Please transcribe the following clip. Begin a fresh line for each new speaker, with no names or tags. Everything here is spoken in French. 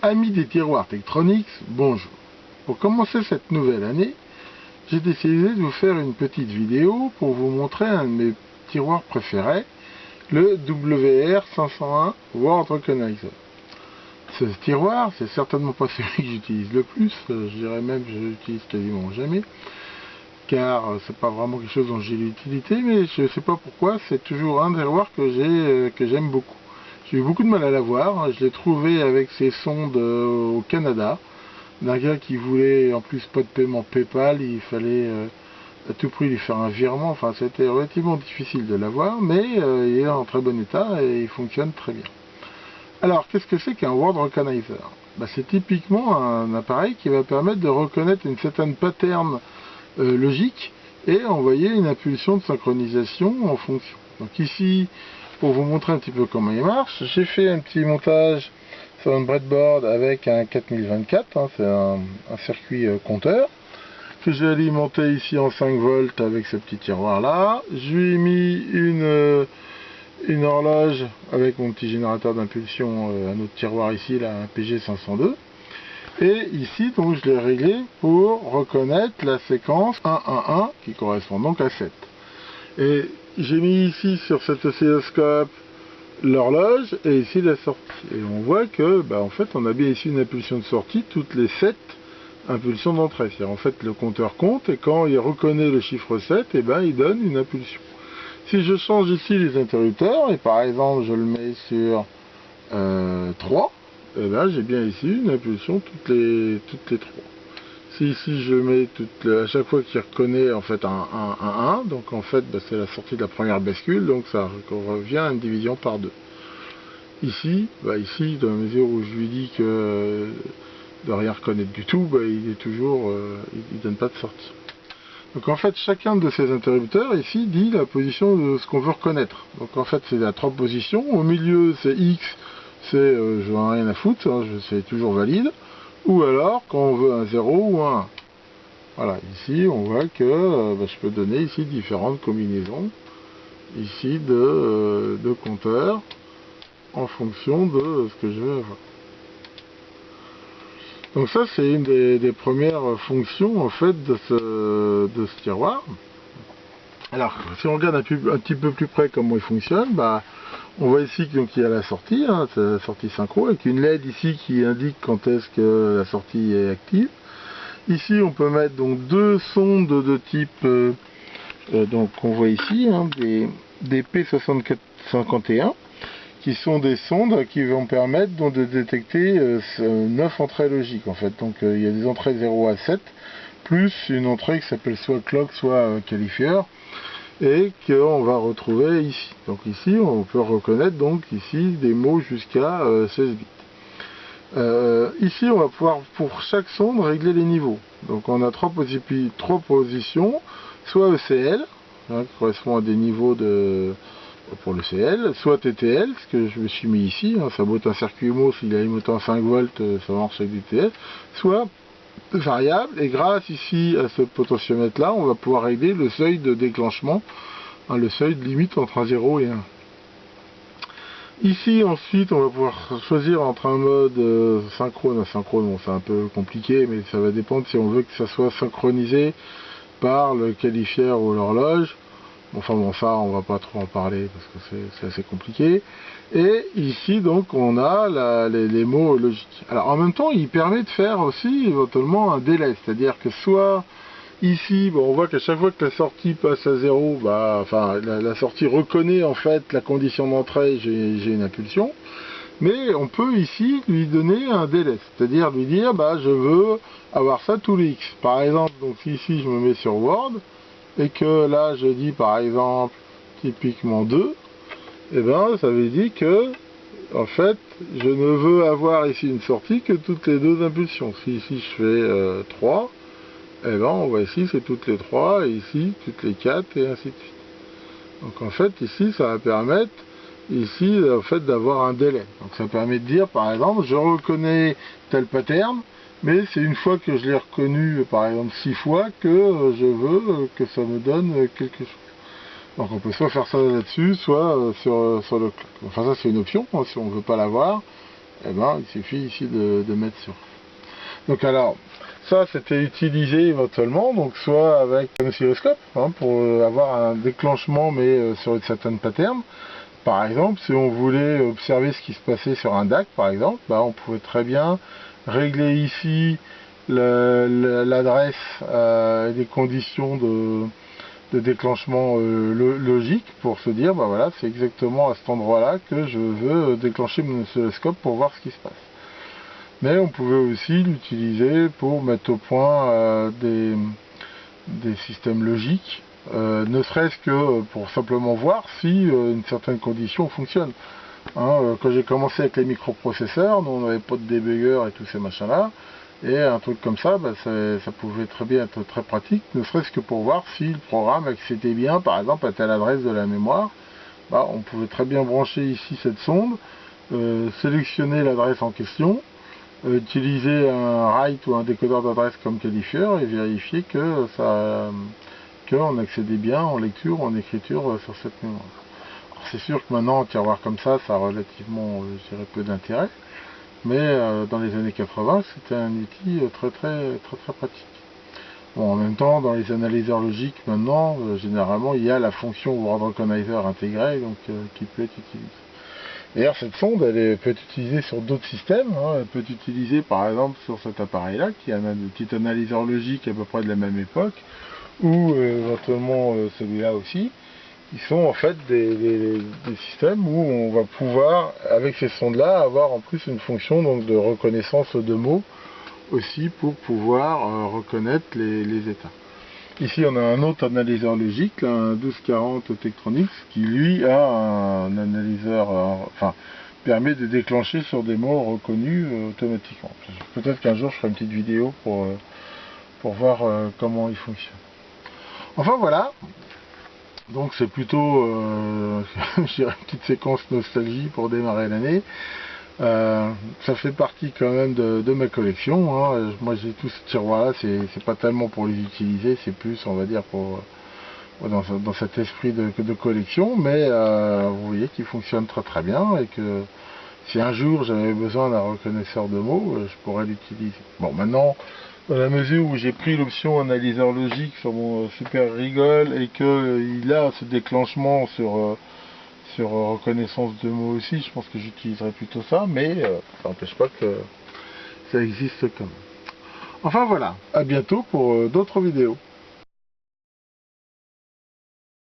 Amis des tiroirs Tektronix, bonjour. Pour commencer cette nouvelle année, j'ai décidé de vous faire une petite vidéo pour vous montrer un de mes tiroirs préférés, le WR501 Word Organizer. Ce tiroir, c'est certainement pas celui que j'utilise le plus, je dirais même que je l'utilise quasiment jamais, car c'est pas vraiment quelque chose dont j'ai l'utilité, mais je sais pas pourquoi, c'est toujours un tiroir que j'aime beaucoup. J'ai eu beaucoup de mal à l'avoir, je l'ai trouvé avec ses sondes au Canada, d'un gars qui voulait en plus pas de paiement PayPal, il fallait à tout prix lui faire un virement, enfin c'était relativement difficile de l'avoir, mais il est en très bon état et il fonctionne très bien. Alors qu'est-ce que c'est qu'un Word Organizer? C'est typiquement un appareil qui va permettre de reconnaître une certaine pattern logique et envoyer une impulsion de synchronisation en fonction. Donc ici, pour vous montrer un petit peu comment il marche, j'ai fait un petit montage sur un breadboard avec un 4024, c'est un circuit compteur, que j'ai alimenté ici en 5 volts avec ce petit tiroir là. Je lui ai mis une horloge avec mon petit générateur d'impulsion, un autre tiroir ici, là, un PG502. Et ici, donc, je l'ai réglé pour reconnaître la séquence 111 qui correspond donc à 7. Et j'ai mis ici sur cet oscilloscope l'horloge et ici la sortie. Et on voit que, en fait, on a bien ici une impulsion de sortie toutes les 7 impulsions d'entrée. C'est-à-dire, en fait, le compteur compte et quand il reconnaît le chiffre 7, il donne une impulsion. Si je change ici les interrupteurs, et par exemple, je le mets sur 3, et là j'ai bien ici une impulsion toutes les 3. Si ici je mets à chaque fois qu'il reconnaît en fait un 1, donc en fait c'est la sortie de la première bascule, donc ça revient à une division par 2. Ici, ici dans la mesure où je lui dis que de rien reconnaître du tout, il est toujours, il donne pas de sortie. Donc en fait chacun de ces interrupteurs ici dit la position de ce qu'on veut reconnaître. Donc en fait c'est à 3 positions, au milieu c'est X, c'est je n'en ai rien à foutre, c'est toujours valide, ou alors quand on veut un 0 ou un 1. Voilà, ici on voit que je peux donner ici différentes combinaisons ici de compteurs en fonction de ce que je veux avoir. Donc ça c'est une des premières fonctions en fait de ce tiroir. Alors si on regarde un petit peu plus près comment il fonctionne, on voit ici qu'il y a la sortie, c'est la sortie synchro, avec une LED ici qui indique quand est-ce que la sortie est active. Ici on peut mettre donc deux sondes de type, donc on voit ici, des P6451, qui sont des sondes qui vont permettre donc de détecter 9 entrées logiques en fait. Donc il y a des entrées 0 à 7, plus une entrée qui s'appelle soit clock, soit qualifieur, et qu'on va retrouver ici. Donc ici on peut reconnaître donc ici des mots jusqu'à 16 bits. Ici on va pouvoir pour chaque sonde régler les niveaux. Donc on a trois positions, soit ECL, qui correspond à des niveaux pour le CL, soit TTL, ce que je me suis mis ici, ça doit être un circuit MOS, il est alimenté en 5 volts, ça marche avec du TL, soit variable, et grâce ici à ce potentiomètre là, on va pouvoir régler le seuil de déclenchement, le seuil de limite entre un 0 et 1. Ici ensuite on va pouvoir choisir entre un mode synchrone, asynchrone, bon c'est un peu compliqué mais ça va dépendre si on veut que ça soit synchronisé par le qualifieur ou l'horloge. Enfin bon, ça on va pas trop en parler parce que c'est assez compliqué. Et ici donc on a les mots logiques. Alors en même temps il permet de faire aussi éventuellement un délai, c'est-à-dire que soit ici on voit qu'à chaque fois que la sortie passe à 0, la sortie reconnaît en fait la condition d'entrée, j'ai une impulsion, mais on peut ici lui donner un délai, c'est-à-dire lui dire je veux avoir ça tous les X. Par exemple, donc ici je me mets sur Word, et que là je dis par exemple typiquement 2, ça veut dire que en fait je ne veux avoir ici une sortie que toutes les 2 impulsions. Si ici je fais 3, on voit ici c'est toutes les 3 et ici toutes les 4 et ainsi de suite. Donc en fait ici ça va permettre ici en fait d'avoir un délai. Donc ça permet de dire par exemple je reconnais tel pattern, mais c'est une fois que je l'ai reconnu, par exemple 6 fois, que je veux que ça me donne quelque chose. Donc on peut soit faire ça là-dessus, soit sur le clock. Enfin ça c'est une option, si on ne veut pas l'avoir. eh ben, il suffit ici de mettre sur. Donc alors, ça c'était utilisé éventuellement, donc soit avec un oscilloscope, hein, pour avoir un déclenchement mais sur une certaine pattern. Par exemple, si on voulait observer ce qui se passait sur un DAC par exemple, bah, on pouvait très bien régler ici l'adresse et les conditions de déclenchement logique pour se dire, bah voilà, c'est exactement à cet endroit-là que je veux déclencher mon oscilloscope pour voir ce qui se passe. Mais on pouvait aussi l'utiliser pour mettre au point des systèmes logiques, ne serait-ce que pour simplement voir si une certaine condition fonctionne. Hein, quand j'ai commencé avec les microprocesseurs, nous on n'avait pas de débugger et tous ces machins-là, et un truc comme ça, bah, ça pouvait très bien être très pratique, ne serait-ce que pour voir si le programme accédait bien, par exemple, à telle adresse de la mémoire. Bah, on pouvait très bien brancher ici cette sonde, sélectionner l'adresse en question, utiliser un write ou un décodeur d'adresse comme qualifieur et vérifier que on accédait bien en lecture ou en écriture sur cette mémoire. C'est sûr que maintenant, un tiroir comme ça a relativement, je dirais, peu d'intérêt, mais dans les années 80, c'était un outil très pratique. Bon, en même temps, dans les analyseurs logiques, maintenant, généralement, il y a la fonction Word Recognizer intégrée, donc qui peut être utilisée. D'ailleurs, cette sonde, peut être utilisée sur d'autres systèmes. Hein. Elle peut être utilisée, par exemple, sur cet appareil-là, qui a un petit analyseur logique à peu près de la même époque, ou éventuellement celui-là aussi. Ils sont en fait des systèmes où on va pouvoir, avec ces sondes-là, avoir en plus une fonction donc, de reconnaissance de mots aussi pour pouvoir reconnaître les états. Ici, on a un autre analyseur logique, là, un 1240 Tektronix, qui lui a un analyseur, enfin, permet de déclencher sur des mots reconnus automatiquement. Peut-être qu'un jour, je ferai une petite vidéo pour voir comment il fonctionne. Enfin, voilà. Donc c'est plutôt je dirais une petite séquence nostalgie pour démarrer l'année. Ça fait partie quand même de ma collection. Hein. Moi j'ai tout ce tiroir là, c'est pas tellement pour les utiliser, c'est plus on va dire pour dans cet esprit de collection, mais vous voyez qu'il fonctionne très bien et que si un jour j'avais besoin d'un reconnaisseur de mots, je pourrais l'utiliser. Bon, maintenant, dans la mesure où j'ai pris l'option analyseur logique sur mon Super Rigol et qu'il a ce déclenchement sur reconnaissance de mots aussi, je pense que j'utiliserai plutôt ça, mais ça n'empêche pas que ça existe quand même. Enfin voilà, à bientôt pour d'autres vidéos.